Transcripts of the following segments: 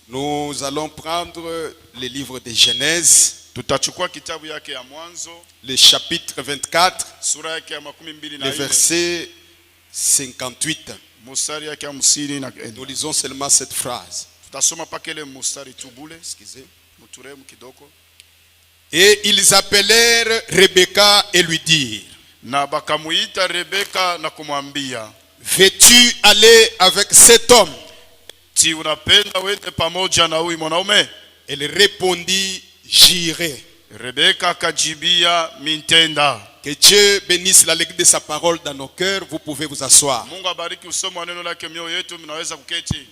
Nous allons prendre le livre de Genèse, Tutachukua kitabu yake ya Mwanzo, le chapitre 24, sura yake ya 24, le verset 58. mstari yake ya 50. Nous lisons seulement cette phrase. Tutasoma paka ile mstari tubule, excusez, muturemu kidoko. Et ils appelèrent Rebecca et lui dirent: Na bakamuita Rebeka na kumwambia, veux-tu aller avec cet homme? ti unapenda wende pamoja na huyu mwanaume? Elle répondit: j'irai. Rebeka akajibia, mintenda. Que Dieu bénisse la lecture de sa parole dans nos cœurs. Vous pouvez vous asseoir. Mungu abariki usomo wa neno lake mioyo yetu, mnaweza kuketi.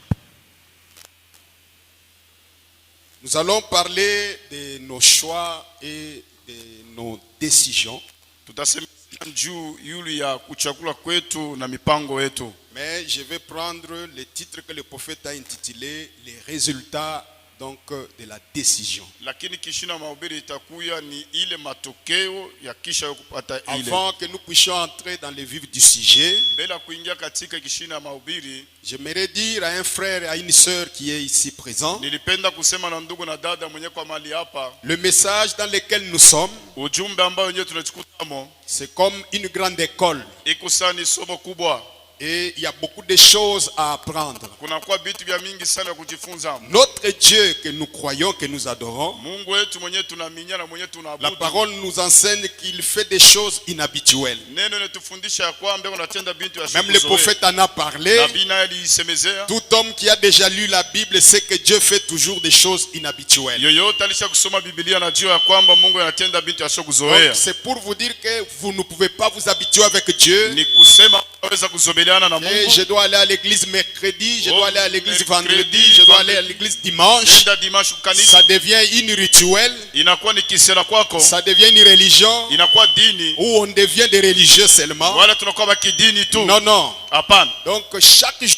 Nous allons parler de nos choix et de nos décisions. Tutasema juu yule ya kuchagua kwetu na mipango yetu. Mais je vais prendre le titre que le prophète a intitulé les résultats donc de la décision. Lakini kishina mahubiri itakuya ni ile matokeo ya kisha kupata ile. Avant que nous puissions entrer dans le vif du sujet, Bila kuingia katika kishina mahubiri, j'aimerais dire à un frère et à une sœur qui est ici présent, nilipenda kusema na ndugu na dada mwenye kwa mali hapa, le message dans lequel nous sommes, ujumbe ambao wenyewe tunachukutamo c'est comme une grande école. ikusani somo kubwa. Et il y a beaucoup de choses à apprendre. Kuna kwa vitu vya mingi sana kujifunza. Notre Dieu que nous croyons, que nous adorons, Mungu wetu mwenyewe tunaminya na mwenyewe la tunaabudu. parole nous enseigne qu'il fait des choses inhabituelles. Neno linatufundisha ya kwamba unatenda bintu ya Même le prophète en a parlé. Nabii naye alisemezea. Tout homme qui a déjà lu la Bible sait que Dieu fait toujours des choses inhabituelles. Yoyote alisha kusoma Biblia anajua ya kwamba Mungu anatenda bintu ya Donc, kuzoea. c'est pour vous dire que vous ne pouvez pas vous habituer avec Dieu. Ni kusema unaweza kuzobeleana na Et Mungu. je dois aller à l'église mercredi, je Oh, dois aller à l'église mercredi, vendredi, je dois aller à l'église dimanche. Enda dimanche kukanisa, Ça devient une rituel, inakuwa ni kisera kwako, ça devient une religion inakuwa dini, où on devient des religieux seulement. wala tunakuwa bakidini tu. Non, non. Hapana, Donc chaque jour,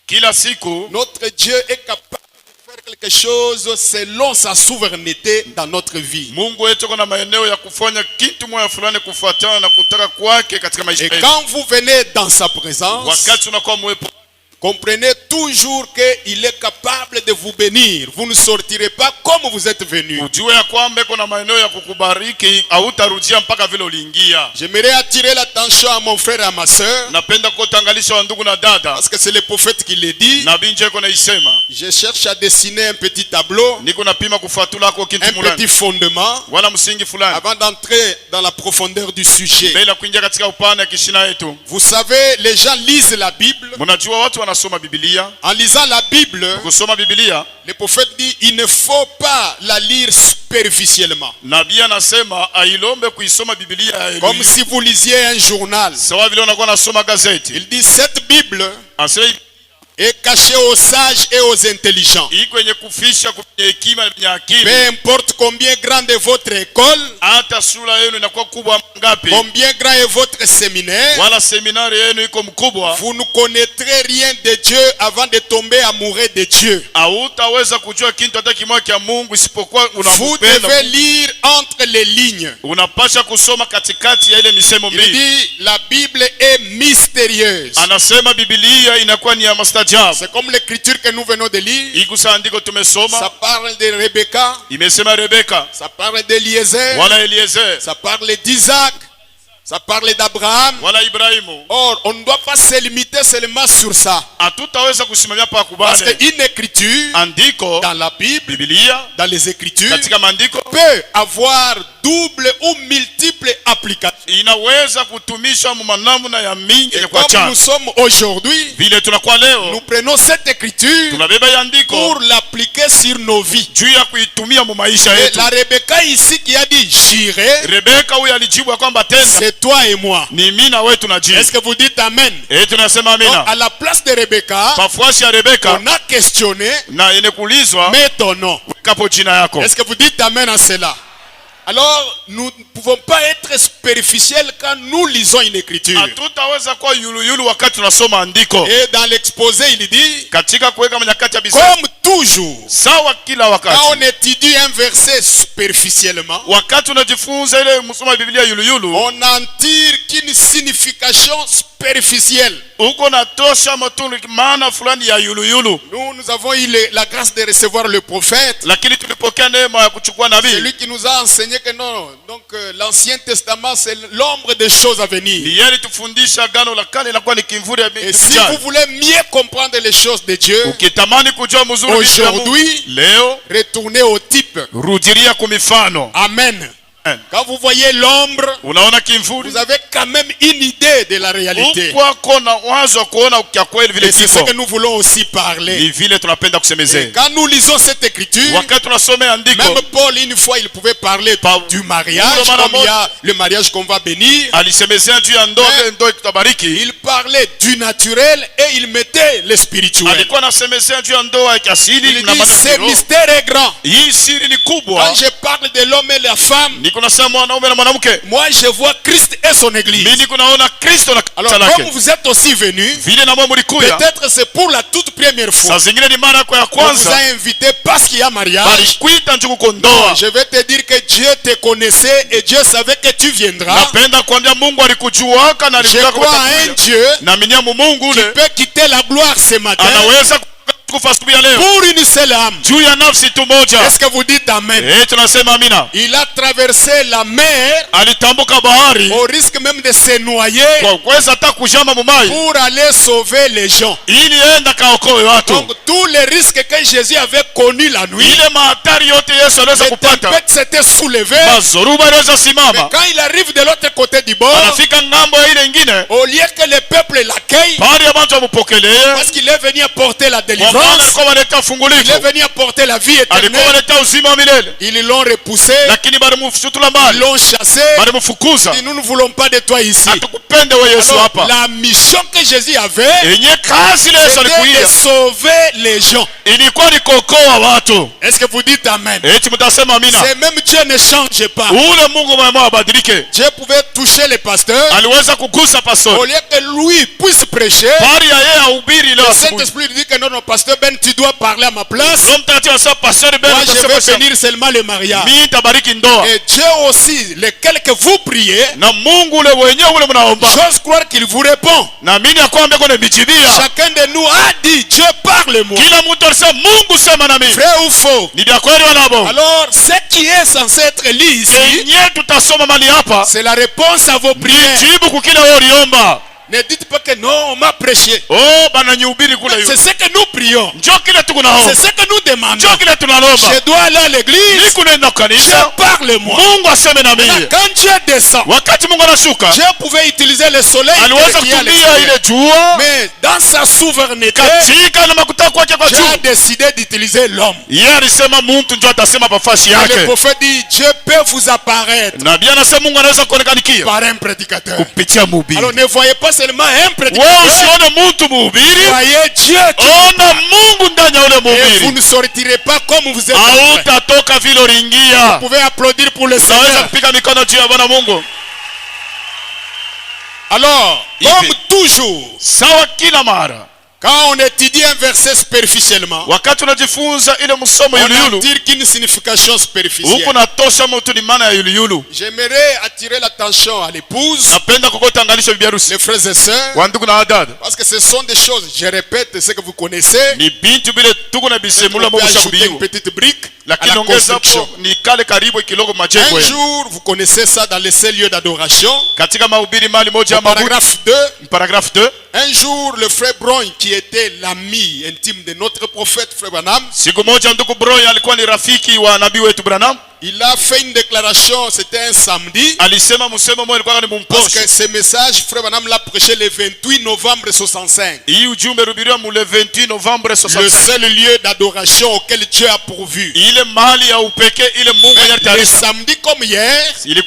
kila siku notre Dieu est capable de faire quelque chose selon sa souveraineté dans notre vie. Mungu wetu kuna maeneo ya kufanya kitu moja fulani kufuatana na kutaka kwake katika maisha Et yetu. quand vous venez dans sa présence, Wakati unakuwa mwepo, comprenez toujours qu'il est capable de vous bénir. Vous ne sortirez pas comme vous êtes venu. ujue ya kwamba kuna maeneo ya kukubariki, hautarudia mpaka vile uliingia. J'aimerais attirer l'attention à mon frère et à ma soeur, Napenda kutangalisha wa ndugu na dada, parce que c'est le prophète qui le dit. nabii nje kuna isema, Je cherche à dessiner un petit tableau, niko napima kufuatula kwa kitu un fulani petit fondement, wala msingi fulani avant d'entrer dans la profondeur du sujet. bila kuingia katika upana ya kishina yetu. Vous savez, les gens lisent la Bible. Mnajua watu wanasoma Biblia. En lisant la Bible, Kusoma Biblia, le prophète dit il ne faut pas la lire superficiellement. nabii anasema ailombe kuisoma Biblia Comme si vous lisiez un journal. sawa vile unakuwa nasoma gazeti. Il dit cette Bible Anasema est cachée aux sages et aux intelligents. hii kwenye kufisha kwenye hekima na kwenye akili. Peu importe combien grande est votre école, Hata sura yenu inakuwa kubwa ngapi, combien grand est votre séminaire, wala seminari yenu iko mkubwa, vous ne connaîtrez rien de Dieu avant de tomber amoureux de Dieu. hautaweza kujua kitu hata kimoja cha Mungu isipokuwa Vous unampenda. devez lire entre les lignes. Unapasha kusoma katikati ya ile misemo Il mbili. dit la Bible est mystérieuse. Anasema Biblia inakuwa ni ya mastajabu. C'est comme l'écriture que nous venons de lire. Ikusa andiko Ça tumesoma, parle de Rebecca, imesema Rebeka ça parle d'Eliezer, wala Eliezer ça parle d'Isaac, ça parle d'Abraham. wala Ibrahimu. Or, on ne doit pas se limiter seulement sur ça. Hatutaweza kusimamia pa Parce kubale qu'une écriture, andiko dans la Bible, Biblia dans les Écritures, katika maandiko peut avoir double ou multiple applications. inaweza kutumishwa namna ya mingi Et kwa comme nous chana. sommes aujourd'hui, Vile tunakuwa nous leo prenons cette écriture tunabeba ya andiko pour l'appliquer sur nos vies. juu ya kuitumia mu maisha Et yetu. la Rebecca ici qui a dit j'irai, Rebeka huyu alijibu ya kwamba tenda c'est toi et moi. ni mimi na wewe tunajibu. Est-ce que vous dites amen? Tunasema Donc, amina. à la place de Rebecca, Pafuashi ya Rebeka on a questionné, na yenye kulizwa mets ton nom. kapo jina yako. Est-ce que vous dites amen à cela? Alors, nous ne pouvons pas être superficiels quand nous lisons une écriture. Hatutaweza kuwa yuluyulu wakati tunasoma andiko. Et dans l'exposé, il dit, Katika kuweka manyakati ya bisa comme toujours, sawa kila quand wakati. on étudie un verset superficiellement, Wakati unajifunza ile msoma Biblia yuluyulu, on en tire qu'une signification spécifique superficielle. Uko natosha matunda maana fulani ya yuluyulu. Nous avons eu la grâce de recevoir le prophète. Lakini tulipokea neema ya kuchukua nabii. C'est lui qui nous a enseigné que non. Donc l'Ancien Testament c'est l'ombre des choses à venir. Ni yeye tufundisha agano la kale inakuwa ni kimvuli ya Et si vous voulez mieux comprendre les choses de Dieu, ukitamani kujua mzuri aujourd'hui, leo retournez au type. Rudiria kwa mifano. Amen. Quand vous voyez l'ombre, vous avez quand même une idée de la réalité. Et c'est ce que nous voulons aussi parler. Et quand nous lisons cette écriture, même Paul, une fois, il pouvait parler du mariage, comme il y a le mariage qu'on va bénir. Il parlait du naturel et il mettait le spirituel. Il dit, ce mystère est grand. Quand je parle de l'homme et la femme, moi je vois Christ et son église. Alors comme vous êtes aussi venus, peut-être c'est pour la toute première fois qu'on vous a invité parce qu'il y a mariage. Non, je vais te dire que Dieu te connaissait et Dieu savait que tu viendras. Je crois à un Dieu qui peut quitter la gloire ce matin pour une seule âme. Est-ce que vous dites amen? Il a traversé la mer au risque même de se noyer pour aller sauver les gens. Donc tous les risques que Jésus avait connus la nuit, les tempêtes s'étaient soulevées. Mais quand il arrive de l'autre côté du bord, au lieu que le peuple l'accueille, parce qu'il est venu apporter la délivrance, il est venu apporter la vie éternelle. Ils l'ont repoussé, ils l'ont chassé. Et nous ne voulons pas de toi ici. Alors, la mission que Jésus avait, c'était de sauver les gens. Est-ce que vous dites amen? C'est même Dieu ne change pas. Dieu pouvait toucher les pasteurs, au lieu que lui puisse prêcher. Le Saint-Esprit dit que non, pasteur Ben, tu dois parler à ma place. Moi je vais finir seulement le mariage. Et Dieu aussi, lesquels que vous priez, j'ose croire qu'il vous répond. Chacun de nous a dit, Dieu parle-moi. Vrai ou faux? Alors ce qui est censé être lu ici, c'est la réponse à vos prières. Ne dites pas que non, on m'a prêché. C'est ce que nous prions. C'est ce que nous demandons. Je dois aller à l'église. Dieu parle-moi. Quand Dieu descend, Dieu pouvait utiliser le soleil, mais dans sa souveraineté, Dieu a décidé d'utiliser l'homme. Le prophète dit, Dieu peut vous apparaître par un prédicateur. Alors ne voyez pas seulement un prédicateur, voyez Dieu et vous ne sortirez pas comme vous êtes. Vous pouvez applaudir pour le Seigneur. Alors, comme toujours, quand on étudie un verset superficiellement, on n'en tire qu'une signification superficielle. J'aimerais attirer l'attention à l'épouse, les frères et sœurs, parce que ce sont des choses, je répète ce que vous connaissez. On peut ajouter une petite brique à la construction. Un jour, vous connaissez ça dans les 7 lieux d'adoration. Paragraphe 2. Un jour, le frère Brown, qui était l'ami intime de notre prophète, frère Branham, il a fait une déclaration, c'était un samedi, parce que ce message, frère Branham l'a prêché le 28 novembre 65. Le seul lieu d'adoration auquel Dieu a pourvu. Le samedi comme hier, il a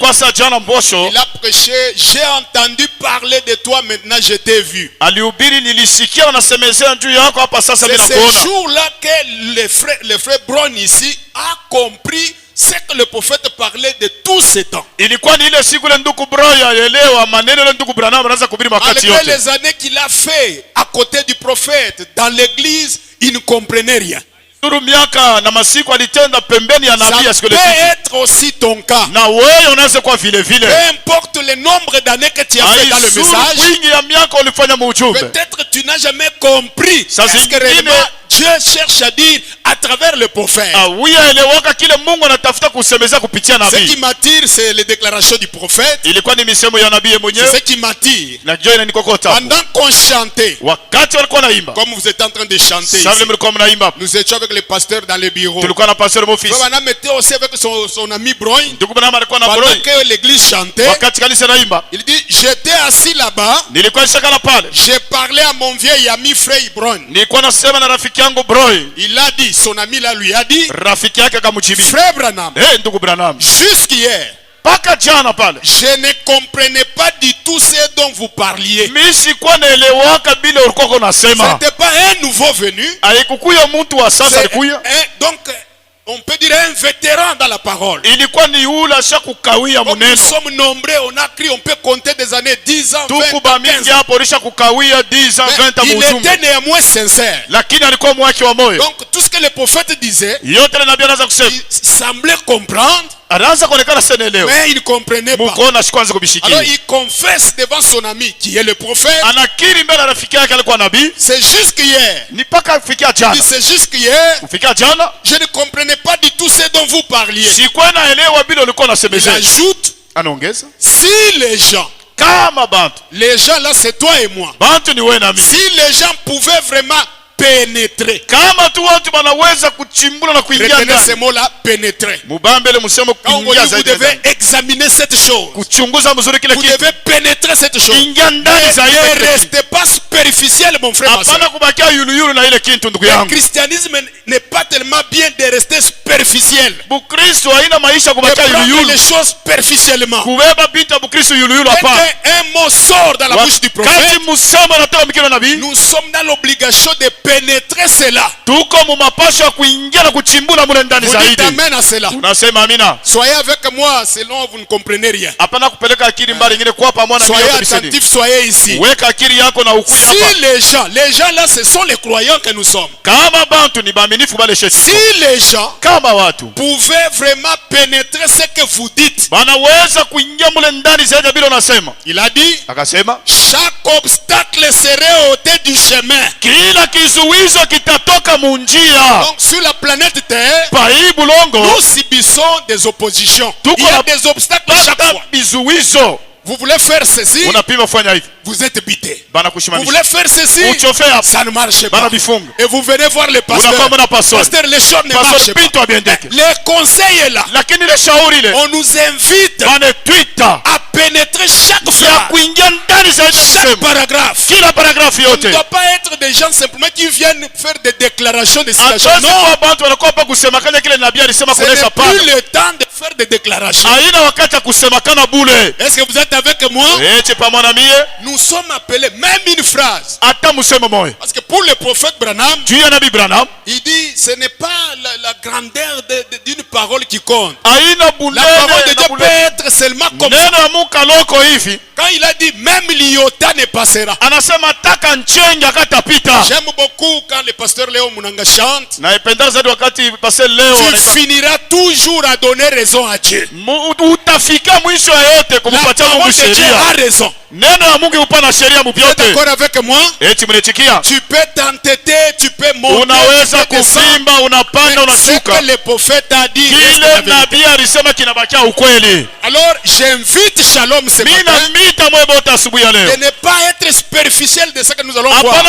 prêché, j'ai entendu parler de toi, maintenant je t'ai vu. C'est ce jour-là que le frère Brown ici a compris ce que le prophète parlait de tous ces temps. Malgré les années qu'il a fait à côté du prophète dans l'église, il ne comprenait rien. miaka na masiku alitenda pembeni ya nabii Ça peut être aussi ton cas. Na wewe unaweza kuwa vile vile. Peu importe le nombre d'années que tu as fait dans le message. Wingi ya miaka ulifanya ujumbe. Peut-être tu n'as jamais compris ce que réellement Dieu cherche à dire à travers le prophète. Ce qui m'attire, c'est les déclarations du prophète. C'est ce qui m'attire. Pendant qu'on chantait, comme vous êtes en train de chanter ici, nous étions avec le pasteur dans le bureau. On mettait aussi avec son ami Broin. Pendant que l'église chantait, il dit, j'étais assis là-bas, j'ai parlé à mon vieil ami frère Broin. Il a dit, son ami là lui a dit, frère Branham, jusqu'hier, je ne comprenais pas du tout ce dont vous parliez. Ce n'était pas un nouveau venu. Donc, on peut dire un vétéran dans la parole. Comme nous sommes nombreux, on a crié, on peut compter des années 10 ans, 20 ans, 15 ans. Il était néanmoins sincère. Donc tout ce que le prophète disait, il semblait comprendre. Mais il ne comprenait pas. Alors il confesse devant son ami qui est le prophète. C'est jusqu'hier. C'est jusqu'hier. Je ne comprenais pas du tout ce dont vous parliez. Il ajoute, si les gens là c'est toi et moi, si les gens pouvaient vraiment pénétrer. Retenez ce mot-là, pénétrer. Quand vous devez examiner cette chose. Vous devez pénétrer cette chose. Ne restez pas superficiel, mon frère. Le christianisme n'est pas tellement bien de rester superficiel. De prendre les choses superficiellement. Quand un mot sort dans la bouche du prophète, nous sommes dans l'obligation de pénétrer cela. Vous dites amen à cela. Soyez avec moi, sinon vous ne comprenez rien. Soyez attentifs, soyez ici. Si les gens là, ce sont les croyants que nous sommes. Si les gens pouvaient vraiment pénétrer ce que vous dites, il a dit, chaque obstacle serait ôté du chemin. Donc sur la planète Terre, nous subissons des oppositions. Il y a des obstacles chaque fois. Vous voulez faire ceci, vous êtes bité. Vous voulez faire ceci, ça ne marche pas. Et vous venez voir le pasteur. Pasteur, les choses ne marchent pas. Les conseils est là. On nous invite à pénétrer chaque phrase, chaque paragraphe. On ne doit pas être des gens simplement qui viennent faire des déclarations de citation. Non. Ce n'est plus le temps de faire des déclarations. Est-ce que vous êtes avec moi? Nous sommes appelés, même une phrase. Parce que pour le prophète Branham, il dit ce n'est pas la grandeur d'une parole qui compte. La parole de Dieu peut être seulement comme ça. Quand il a dit même l'iota ne passera. J'aime beaucoup quand le pasteur Léo Munanga chante. Tu finiras toujours à donner raison à Dieu. La parole de Dieu a raison. Tu es d'accord avec moi? Tu peux t'entêter, tu peux monter, ce que le prophète a dit. Alors j'invite Shalom ce matin de ne pas être superficiel de ce que nous allons voir.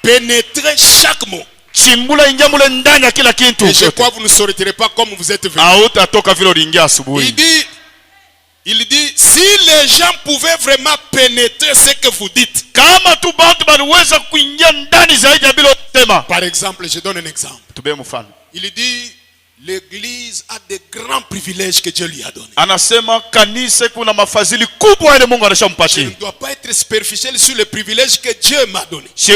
Pénétrer chaque mot. Et je crois que vous ne sortirez pas comme vous êtes venus. Il dit, si les gens pouvaient vraiment pénétrer ce que vous dites. Par exemple, je donne un exemple. Il dit, l'église a de grands privilèges que Dieu lui a donnés. Je ne dois pas être superficiel sur les privilèges que Dieu m'a donnés. Je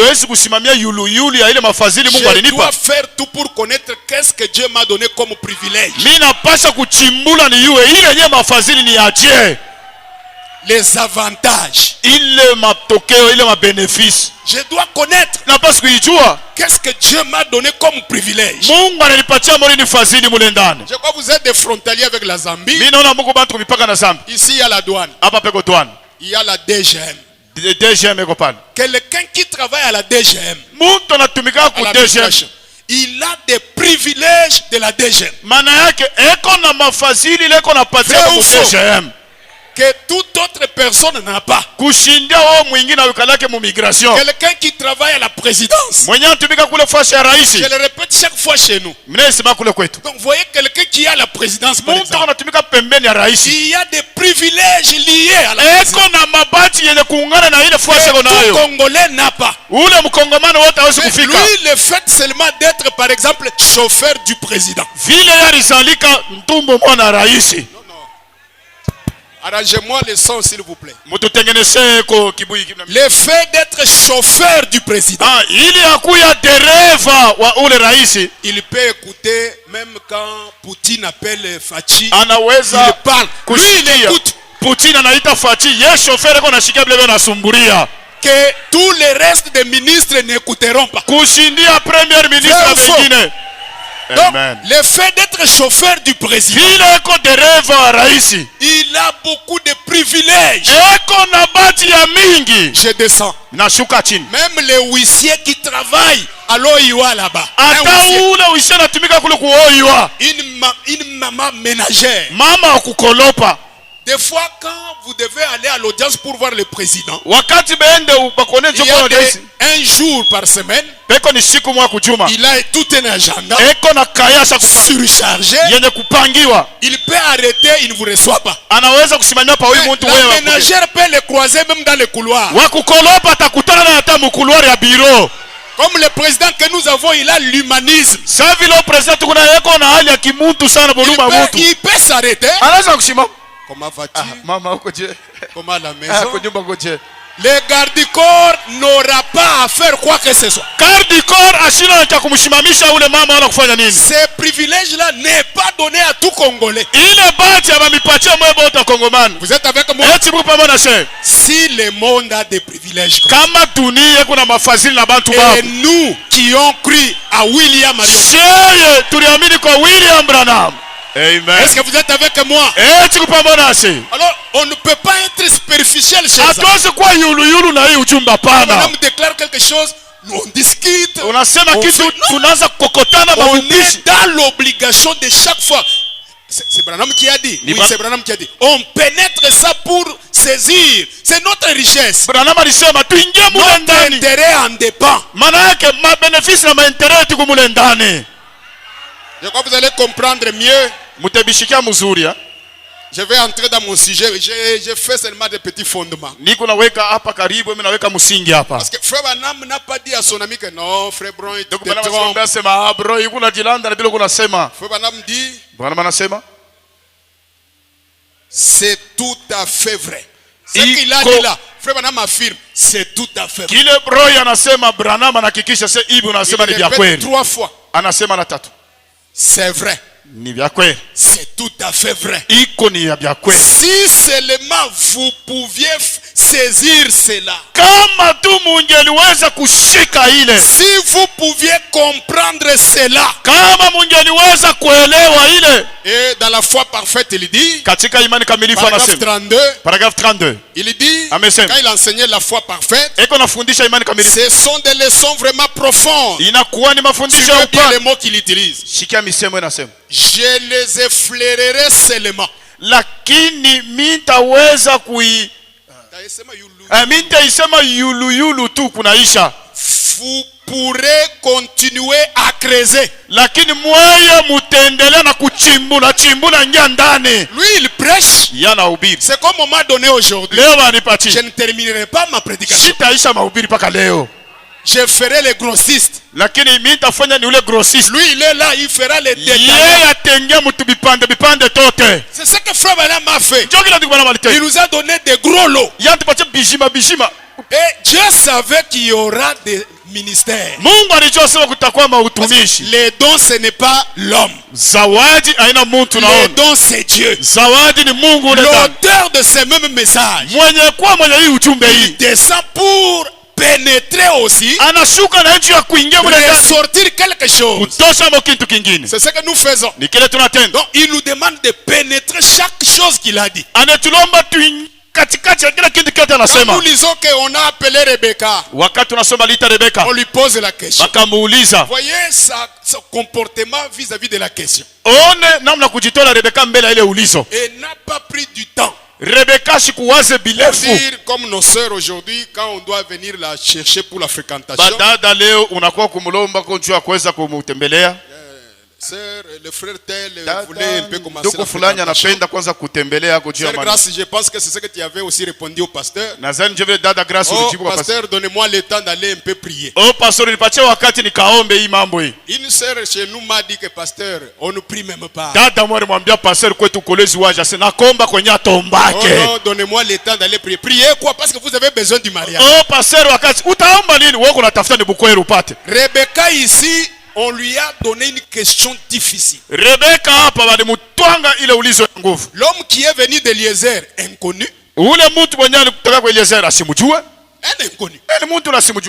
dois faire tout pour connaître qu'est-ce que Dieu m'a donné comme privilège. les avantages. Ile matokeo, ile mabenefice. Je dois connaître. Na parce kuijua. Qu'est-ce que Dieu m'a donné comme privilège? Mungu ananipatia mori ni fadhili mule ndani. Je crois que vous êtes des frontaliers avec la Zambie. Mimi naona Mungu bantu mipaka na Zambie. Ici il y a la douane. Hapa peko douane. Il y a la DGM. DGM eko pale. Quelqu'un qui travaille à la DGM. Muntu anatumika ku DGM. Il a des privilèges de la DGM. Maana yake eko na mafadhili leko napatia ku DGM. Que toute autre personne n'a pas. Kushindia wao mwingine ukalake mu migration. Quelqu'un qui travaille à la présidence. Mwenye anatumika kule fasi ya rais. Je le répète chaque fois chez nous. Mnasema kule kwetu. Donc voyez quelqu'un qui a la présidence. Muntu anatumika pembeni ya rais. Il y a des privilèges liés à la présidence. Eko na mabati yenye kuungana na ile fasi yako nayo. Tout Congolais n'a pas. Ule mkongomano wote hawezi kufika. Lui le fait seulement d'être par exemple chauffeur du président. Vile yalizalika mtumbo mwana rais. Arrangez-moi le son s'il vous plaît. Le fait d'être chauffeur du président. Il peut écouter même quand Poutine appelle Fachi. Il parle. Lui il écoute. Poutine anaita Fachi, ye chauffeur ko nashikia blebe nasumburia. Que tous les restes des ministres n'écouteront pas. Kushindia premier ministre wengine. Donc, le fait d'être chauffeur du président, il a beaucoup de privilèges. Je descends. Même les huissiers qui travaillent à l'OIWA là-bas. Une maman ménagère. Des fois, quand vous devez aller à l'audience pour voir le président, il y a un jour par semaine, il a tout un agenda surchargé. Il peut arrêter, il ne vous reçoit pas. La ménagère peut le croiser même dans le couloir. Comme le président que nous avons, il a l'humanisme. Il peut s'arrêter. Comment vas-tu? Comment la maison? Le garde-corps n'aura pas à faire quoi que ce soit. Ce privilège-là n'est pas donné à tout Congolais. Vous êtes avec moi? Si le monde a des privilèges, et nous qui ont cru à William Branham, Amen. Est-ce que vous êtes avec moi? Alors, on ne peut pas être superficiel chez ça. On déclare quelque chose, on discute, on est dans l'obligation de chaque fois. C'est Branham qui a dit. Oui, c'est Branham qui a dit. On pénètre ça pour saisir. C'est notre richesse. Notre intérêt en dépend. Je crois que vous allez comprendre mieux. Je vais entrer dans mon sujet. J'ai fait seulement des petits fondements. Parce que Frère Branham n'a pas dit à son ami que non, Frère Branham, il te trompe. Frère Branham dit, c'est tout à fait vrai. Ce qu'il a dit là, Frère Branham affirme, c'est tout à fait vrai. Il répète 3 fois. C'est vrai. C'est tout à fait vrai. Si seulement vous pouviez saisir cela. Si vous pouviez comprendre cela. Et dans la foi parfaite, il dit, paragraphe 32, il dit, quand il enseignait la foi parfaite, ce sont des leçons vraiment profondes. Tu vois bien les mots qu'il utilise. Je les effleurerai seulement. Lakini mitaweza mintaisema yulu tu kunaisha. Vous pourrez continuer à creuser. Lakini mweye mutendelea na kuchimbula njia ndani. Lui il prêche. Yanahubiri. C'est comme on m'a donné aujourd'hui. Leo wanipati. Je ne terminerai pas ma prédication. Sitaisha mahubiri paka leo. Je ferai les grossistes. Lakini mitafanya ni ule grossiste. Lui il est là, il fera les détails. Yeye atengea mtu bipande tote. C'est ce que Frère Branham a fait. Il nous a donné des gros lots. Bijima. Et Dieu savait qu'il y aura des ministère. Mungu alijua sema kutakuwa mautumishi. Les dons ce n'est pas l'homme. Zawadi haina mtu naona. Les dons c'est Dieu. Zawadi ni Mungu. L'auteur de ce même message. Mwenye kwa mwenye hii ujumbe hii. Il descend pour pénétrer aussi. Anashuka na nchi ya kuingia mule ndani. Sortir quelque chose. Kutosha mo kitu kingine. C'est ce que nous faisons. Ni kile tunatenda. Donc il nous demande de pénétrer chaque chose qu'il a dit. Anatulomba katikati ya kila kitu kile anasema. Quand nous lisons qu'on a appelé Rebecca. Wakati tunasoma lita Rebecca. On lui pose la question. Bakamuuliza. Voyez son comportement vis-à-vis de la question. One namna kujitola Rebecca mbele ile ulizo. Et n'a pas pris du temps. Rebecca shikuwaze bilefu. Dire comme nos sœurs aujourd'hui quand on doit venir la chercher pour la fréquentation. Badada leo unakuwa kumulomba konjua kuweza kumutembelea. Sœur, le frère tel voulait un peu commencer la fréquentation. Anapenda kwanza kutembelea kujua maana. Grâce, je pense que c'est ce que tu avais aussi répondu au pasteur. Nazani je vais dada grâce ulijibu kwa pasteur. Donnez-moi le temps d'aller un peu prier. Oh pasteur, nipatie wakati nikaombe hii mambo hii. Une sœur chez nous m'a dit que pasteur, on ne prie même pas. Dada mwari mwambia pasteur kwetu kolezi waje sina komba kwenye atombake. Oh non, donnez-moi le temps d'aller prier. Priez quoi? Parce que vous avez besoin du mariage. Oh pasteur, wakati utaomba nini? Wewe unatafuta ni bukweli upate. Rebecca ici, on lui a donné une question difficile. Rebecca hapa walimutwanga ile ulizo ya nguvu. L'homme qui est venu d'Eliezer, inconnu. Ule mtu mwenye alikutoka kwa Eliezer asimjue. Un inconnu. Ni mtu asimjue.